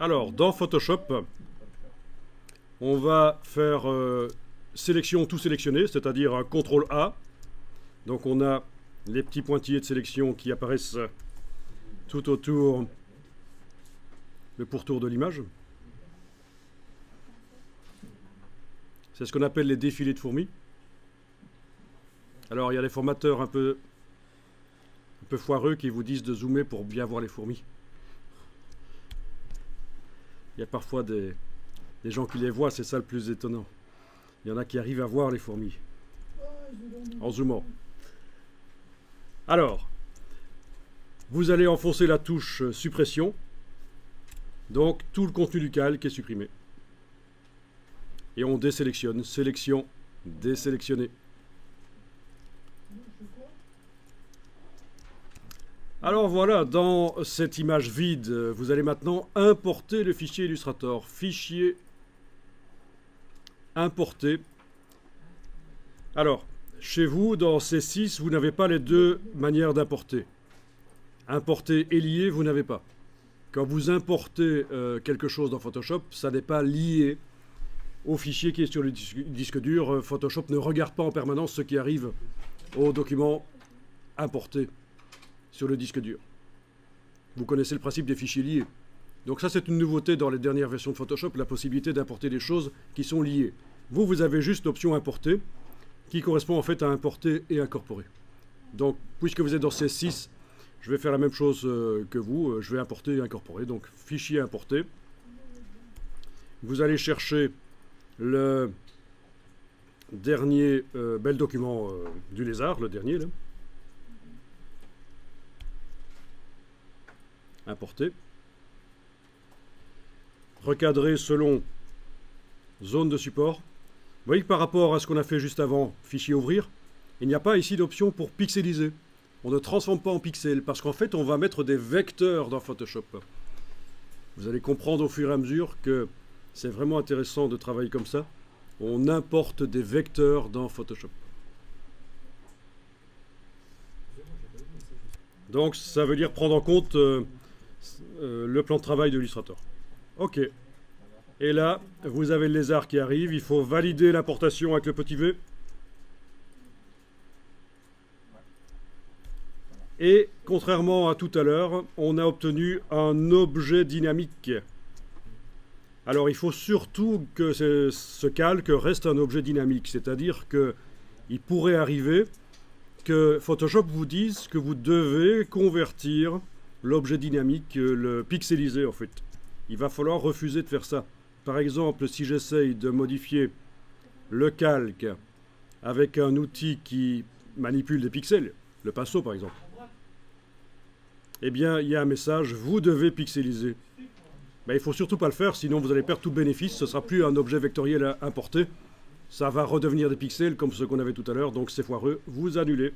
Alors, dans Photoshop, on va faire sélection tout sélectionné, c'est-à-dire un CTRL A. Donc on a les petits pointillés de sélection qui apparaissent tout autour le pourtour de l'image. C'est ce qu'on appelle les défilés de fourmis. Alors il y a des formateurs un peu foireux qui vous disent de zoomer pour bien voir les fourmis. Il y a parfois des gens qui les voient, c'est ça le plus étonnant. Il y en a qui arrivent à voir les fourmis en zoomant. Alors, vous allez enfoncer la touche suppression. Donc tout le contenu du calque est supprimé. Et on désélectionne. Sélection, désélectionner. Alors voilà, dans cette image vide, vous allez maintenant importer le fichier Illustrator. Fichier, importer. Alors, chez vous, dans C6, vous n'avez pas les deux manières d'importer. Importer et lier, vous n'avez pas. Quand vous importez quelque chose dans Photoshop, ça n'est pas lié au fichier qui est sur le disque dur. Photoshop ne regarde pas en permanence ce qui arrive au document importé sur le disque dur. Vous connaissez le principe des fichiers liés. Donc ça, c'est une nouveauté dans les dernières versions de Photoshop, la possibilité d'importer des choses qui sont liées. Vous avez juste l'option importer, qui correspond en fait à importer et incorporer. Donc, puisque vous êtes dans C6, je vais faire la même chose que vous. Je vais importer et incorporer. Donc, fichier importé. Vous allez chercher le dernier bel document du lézard, le dernier là. Importer. Recadrer selon zone de support. Vous voyez que par rapport à ce qu'on a fait juste avant, fichier ouvrir, il n'y a pas ici d'option pour pixeliser. On ne transforme pas en pixels parce qu'en fait, on va mettre des vecteurs dans Photoshop. Vous allez comprendre au fur et à mesure que c'est vraiment intéressant de travailler comme ça. On importe des vecteurs dans Photoshop. Donc, ça veut dire prendre en compte le plan de travail de l'Illustrator. OK. Et là, vous avez le lézard qui arrive. Il faut valider l'importation avec le petit V. Et, contrairement à tout à l'heure, on a obtenu un objet dynamique. Alors, il faut surtout que ce calque reste un objet dynamique. C'est-à-dire qu'il pourrait arriver que Photoshop vous dise que vous devez convertir l'objet dynamique, le pixeliser en fait. Il va falloir refuser de faire ça. Par exemple, si j'essaye de modifier le calque avec un outil qui manipule des pixels, le pinceau par exemple, eh bien, il y a un message, vous devez pixeliser. Mais il ne faut surtout pas le faire, sinon vous allez perdre tout bénéfice, ce ne sera plus un objet vectoriel à importer. Ça va redevenir des pixels comme ce qu'on avait tout à l'heure, donc c'est foireux, vous annulez.